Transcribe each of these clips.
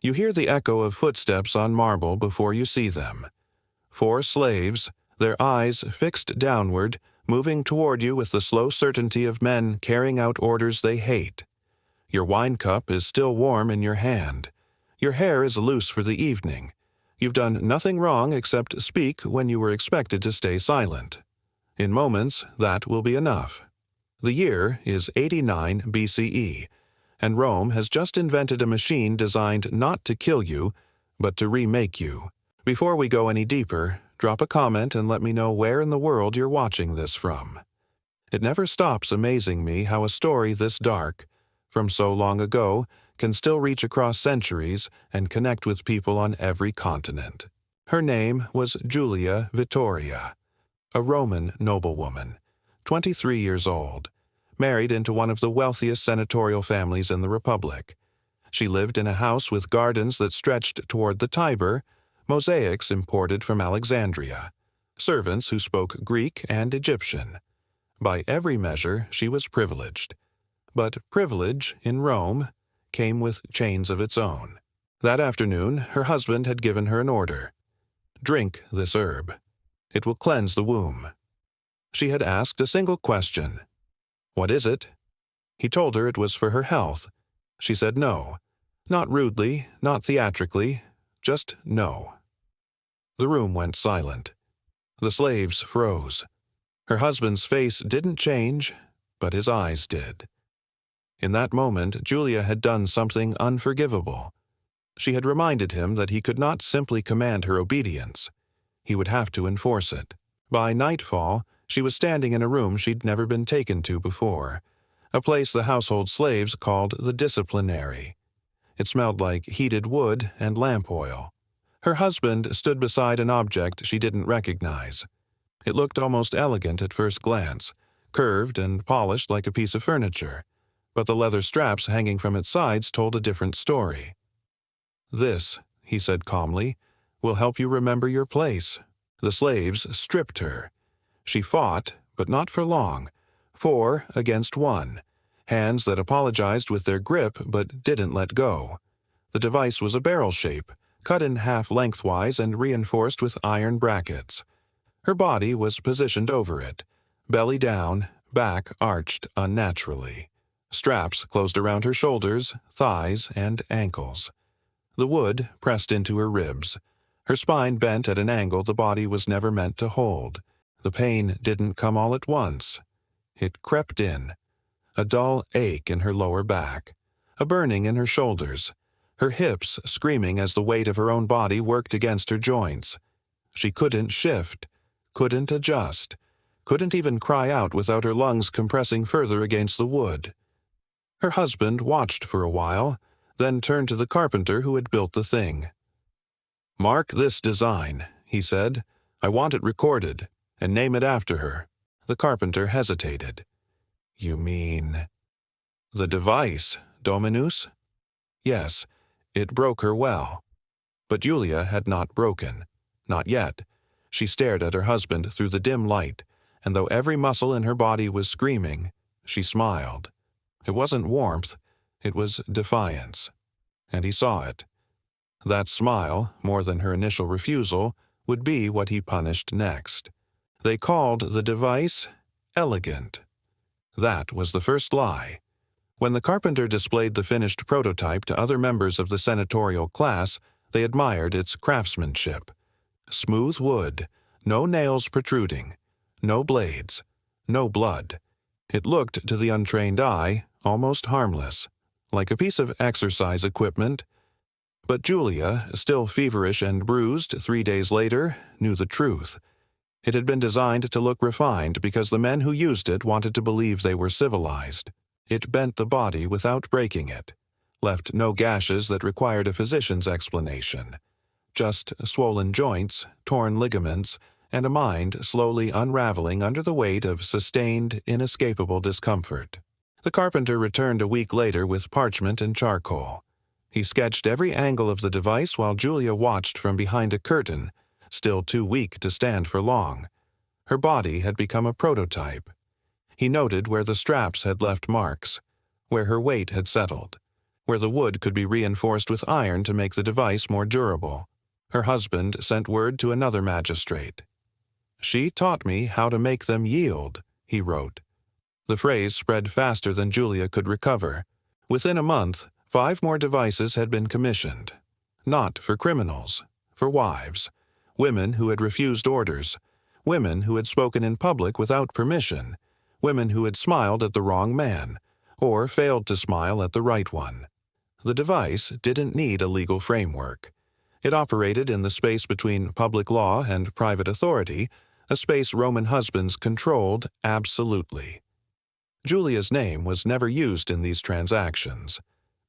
You hear the echo of footsteps on marble before you see them. 4 slaves, their eyes fixed downward, moving toward you with the slow certainty of men carrying out orders they hate. Your wine cup is still warm in your hand. Your hair is loose for the evening. You've done nothing wrong except speak when you were expected to stay silent. In moments, that will be enough. The year is 89 BCE, and Rome has just invented a machine designed not to kill you, but to remake you. Before we go any deeper, drop a comment and let me know where in the world you're watching this from. It never stops amazing me how a story this dark, from so long ago, can still reach across centuries and connect with people on every continent. Her name was Julia Veturia, a Roman noblewoman, 23 years old, married into one of the wealthiest senatorial families in the Republic. She lived in a house with gardens that stretched toward the Tiber, mosaics imported from Alexandria, servants who spoke Greek and Egyptian. By every measure, she was privileged. But privilege, in Rome, came with chains of its own. That afternoon, her husband had given her an order. Drink this herb. It will cleanse the womb. She had asked a single question. What is it? He told her it was for her health. She said no. Not rudely, not theatrically, just no. The room went silent. The slaves froze. Her husband's face didn't change, but his eyes did. In that moment, Julia had done something unforgivable. She had reminded him that he could not simply command her obedience. He would have to enforce it. By nightfall, she was standing in a room she'd never been taken to before, a place the household slaves called the disciplinary. It smelled like heated wood and lamp oil. Her husband stood beside an object she didn't recognize. It looked almost elegant at first glance, curved and polished like a piece of furniture, but the leather straps hanging from its sides told a different story. "This," he said calmly, "will help you remember your place." The slaves stripped her. She fought, but not for long. 4 against 1. Hands that apologized with their grip but didn't let go. The device was a barrel shape, cut in half lengthwise and reinforced with iron brackets. Her body was positioned over it, belly down, back arched unnaturally. Straps closed around her shoulders, thighs, and ankles. The wood pressed into her ribs. Her spine bent at an angle the body was never meant to hold. The pain didn't come all at once. It crept in. A dull ache in her lower back, a burning in her shoulders, her hips screaming as the weight of her own body worked against her joints. She couldn't shift, couldn't adjust, couldn't even cry out without her lungs compressing further against the wood. Her husband watched for a while, then turned to the carpenter who had built the thing. "Mark this design," he said. "I want it recorded, and name it after her." The carpenter hesitated. "You mean—" "The device, Dominus?" "Yes, it broke her well." But Julia had not broken. Not yet. She stared at her husband through the dim light, and though every muscle in her body was screaming, she smiled. It wasn't warmth, it was defiance. And he saw it. That smile, more than her initial refusal, would be what he punished next. They called the device elegant. That was the first lie. When the carpenter displayed the finished prototype to other members of the senatorial class, they admired its craftsmanship. Smooth wood, no nails protruding, no blades, no blood. It looked to the untrained eye almost harmless, like a piece of exercise equipment. But Julia, still feverish and bruised 3 days later, knew the truth. It had been designed to look refined because the men who used it wanted to believe they were civilized. It bent the body without breaking it, left no gashes that required a physician's explanation, just swollen joints, torn ligaments, and a mind slowly unraveling under the weight of sustained, inescapable discomfort. The carpenter returned a week later with parchment and charcoal. He sketched every angle of the device while Julia watched from behind a curtain, still too weak to stand for long. Her body had become a prototype. He noted where the straps had left marks, where her weight had settled. where the wood could be reinforced with iron to make the device more durable. Her husband sent word to another magistrate. "She taught me how to make them yield," he wrote. The phrase spread faster than Julia could recover. Within a month, 5 more devices had been commissioned. Not for criminals, for wives, women who had refused orders, women who had spoken in public without permission, women who had smiled at the wrong man, or failed to smile at the right one. The device didn't need a legal framework. It operated in the space between public law and private authority, a space Roman husbands controlled absolutely. Julia's name was never used in these transactions.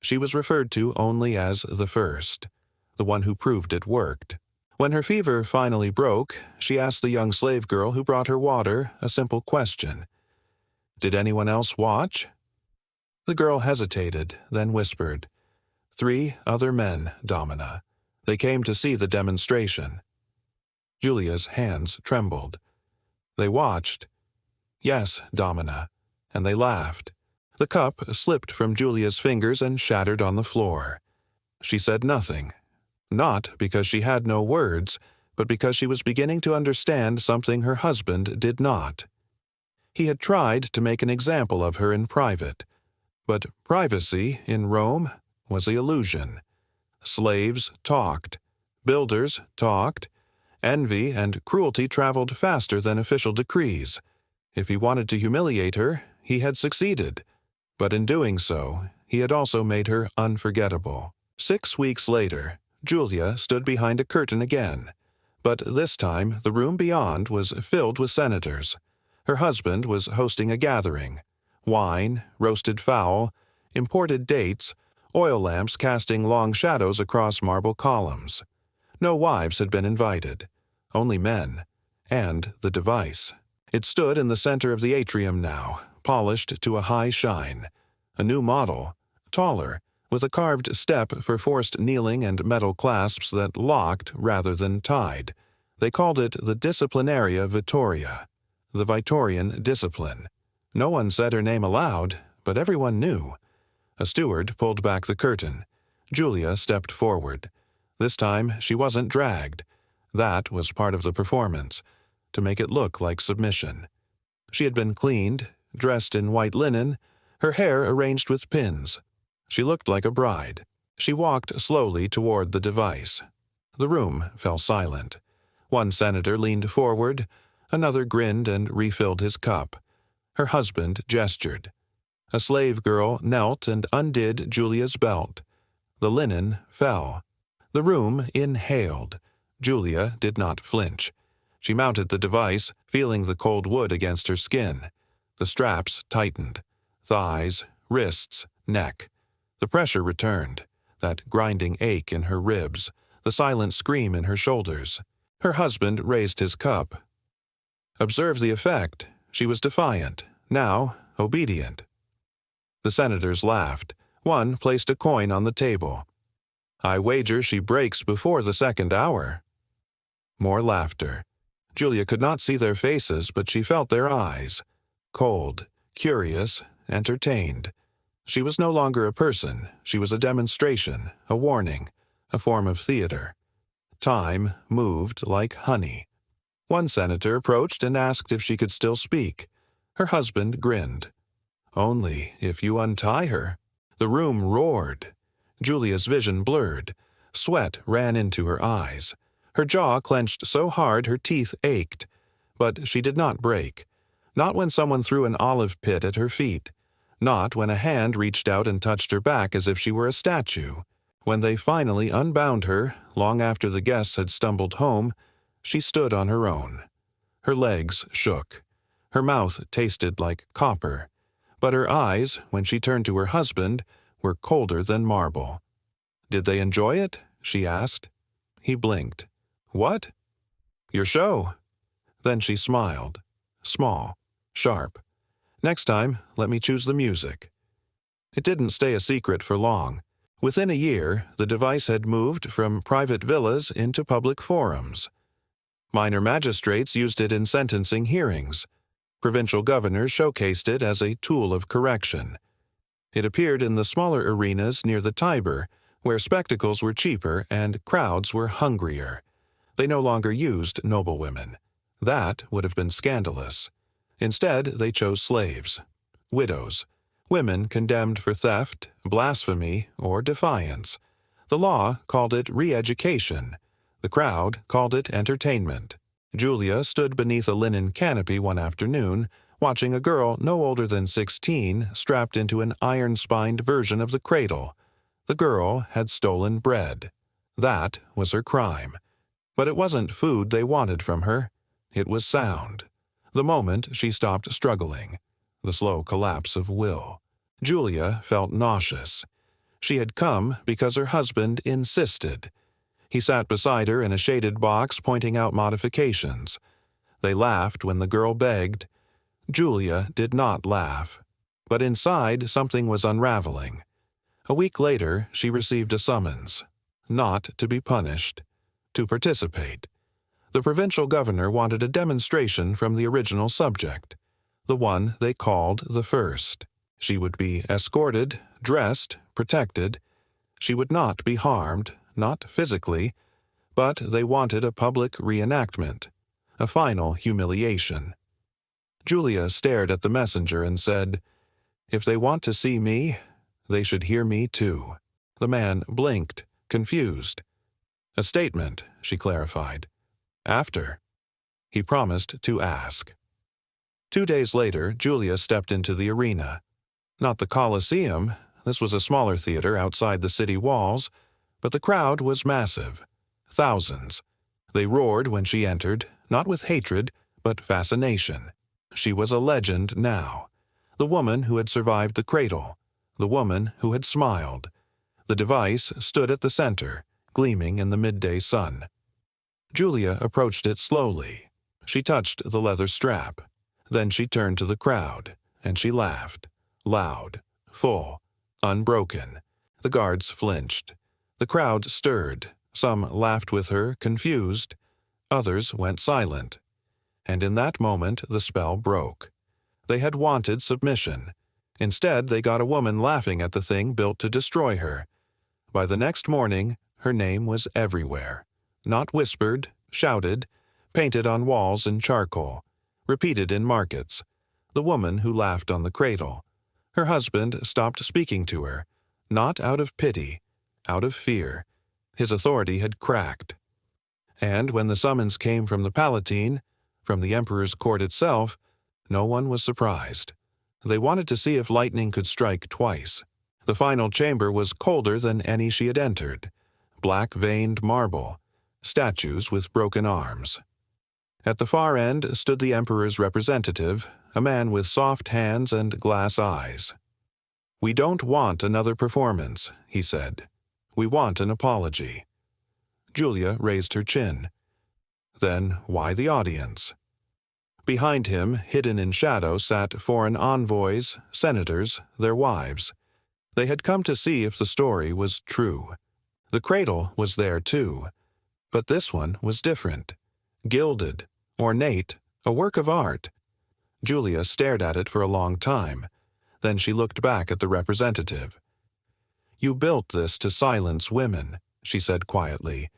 She was referred to only as the first, the one who proved it worked. When her fever finally broke, she asked the young slave girl who brought her water a simple question. "Did anyone else watch?" The girl hesitated, then whispered, "3 other men, Domina. They came to see the demonstration." Julia's hands trembled. "They watched?" "Yes, Domina." And they laughed. The cup slipped from Julia's fingers and shattered on the floor. She said nothing, not because she had no words, but because she was beginning to understand something her husband did not. He had tried to make an example of her in private, but privacy in Rome was the illusion. Slaves talked, builders talked, envy and cruelty traveled faster than official decrees. If he wanted to humiliate her, he had succeeded, but in doing so, he had also made her unforgettable. 6 weeks later, Julia stood behind a curtain again, but this time the room beyond was filled with senators. Her husband was hosting a gathering. Wine, roasted fowl, imported dates, oil lamps casting long shadows across marble columns. No wives had been invited, only men, and the device. It stood in the center of the atrium now, polished to a high shine. A new model, taller, with a carved step for forced kneeling and metal clasps that locked rather than tied. They called it the Disciplinaria Veturia, the Vitorian discipline. No one said her name aloud, but everyone knew. A steward pulled back the curtain. Julia stepped forward. This time she wasn't dragged. That was part of the performance, to make it look like submission. She had been cleaned, dressed in white linen, her hair arranged with pins. She looked like a bride. She walked slowly toward the device. The room fell silent. One senator leaned forward, another grinned and refilled his cup. Her husband gestured. A slave girl knelt and undid Julia's belt. The linen fell. The room inhaled. Julia did not flinch. She mounted the device, feeling the cold wood against her skin. The straps tightened. Thighs, wrists, neck. The pressure returned, that grinding ache in her ribs, the silent scream in her shoulders. Her husband raised his cup. Observe the effect. She was defiant, now obedient. The senators laughed. One placed a coin on the table. "I wager she breaks before the 2nd hour." More laughter. Julia could not see their faces, but she felt their eyes. Cold, curious, entertained. She was no longer a person. She was a demonstration, a warning, a form of theater. Time moved like honey. One senator approached and asked if she could still speak. Her husband grinned. "Only if you untie her." The room roared. Julia's vision blurred. Sweat ran into her eyes. Her jaw clenched so hard her teeth ached. But she did not break. Not when someone threw an olive pit at her feet. Not when a hand reached out and touched her back as if she were a statue. When they finally unbound her, long after the guests had stumbled home, she stood on her own. Her legs shook. Her mouth tasted like copper. But her eyes, when she turned to her husband, were colder than marble. "Did they enjoy it?" she asked. He blinked. "What?" "Your show." Then she smiled. Small, sharp. "Next time, let me choose the music." It didn't stay a secret for long. Within a year, the device had moved from private villas into public forums. Minor magistrates used it in sentencing hearings. Provincial governors showcased it as a tool of correction. It appeared in the smaller arenas near the Tiber, where spectacles were cheaper and crowds were hungrier. They no longer used noblewomen. That would have been scandalous. Instead, they chose slaves, widows, women condemned for theft, blasphemy, or defiance. The law called it re-education. The crowd called it entertainment. Julia stood beneath a linen canopy one afternoon, watching a girl no older than 16 strapped into an iron-spined version of the Cradle. The girl had stolen bread. That was her crime. But it wasn't food they wanted from her. It was sound. The moment she stopped struggling. The slow collapse of will. Julia felt nauseous. She had come because her husband insisted. He sat beside her in a shaded box pointing out modifications. They laughed when the girl begged. Julia did not laugh. But inside, something was unraveling. A week later, she received a summons. Not to be punished. To participate. The provincial governor wanted a demonstration from the original subject. The one they called the first. She would be escorted, dressed, protected. She would not be harmed, not physically, but they wanted a public reenactment, a final humiliation. Julia stared at the messenger and said, "If they want to see me, they should hear me too." The man blinked, confused. "A statement," she clarified. "After." He promised to ask. 2 days later, Julia stepped into the arena. Not the Colosseum, this was a smaller theater outside the city walls, but the crowd was massive. Thousands. They roared when she entered, not with hatred, but fascination. She was a legend now. The woman who had survived the Cradle. The woman who had smiled. The device stood at the center, gleaming in the midday sun. Julia approached it slowly. She touched the leather strap. Then she turned to the crowd, and she laughed. Loud, full, unbroken. The guards flinched. The crowd stirred. Some laughed with her, confused. Others went silent. And in that moment the spell broke. They had wanted submission. Instead, they got a woman laughing at the thing built to destroy her. By the next morning, her name was everywhere. Not whispered, shouted, painted on walls in charcoal, repeated in markets. The woman who laughed on the Cradle. Her husband stopped speaking to her, not out of pity, out of fear. His authority had cracked. And when the summons came from the Palatine, from the emperor's court itself, no one was surprised. They wanted to see if lightning could strike twice. The final chamber was colder than any she had entered. Black-veined marble. Statues with broken arms. At the far end stood the emperor's representative, a man with soft hands and glass eyes. "We don't want another performance," he said. "We want an apology." Julia raised her chin. Then why the audience? Behind him, hidden in shadow, sat foreign envoys, senators, their wives. They had come to see if the story was true. The Cradle was there too. But this one was different. Gilded, ornate, a work of art. Julia stared at it for a long time. Then she looked back at the representative. "You built this to silence women," she said quietly.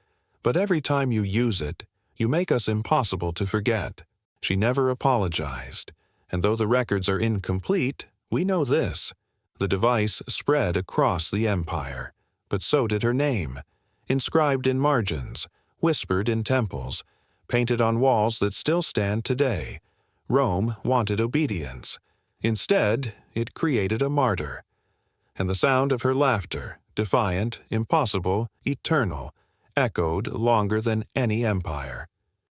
"But every time you use it, you make us impossible to forget." She never apologized. And though the records are incomplete, we know this. The device spread across the empire. But so did her name. Inscribed in margins, whispered in temples, painted on walls that still stand today. Rome wanted obedience. Instead, it created a martyr. And the sound of her laughter, defiant, impossible, eternal, echoed longer than any empire.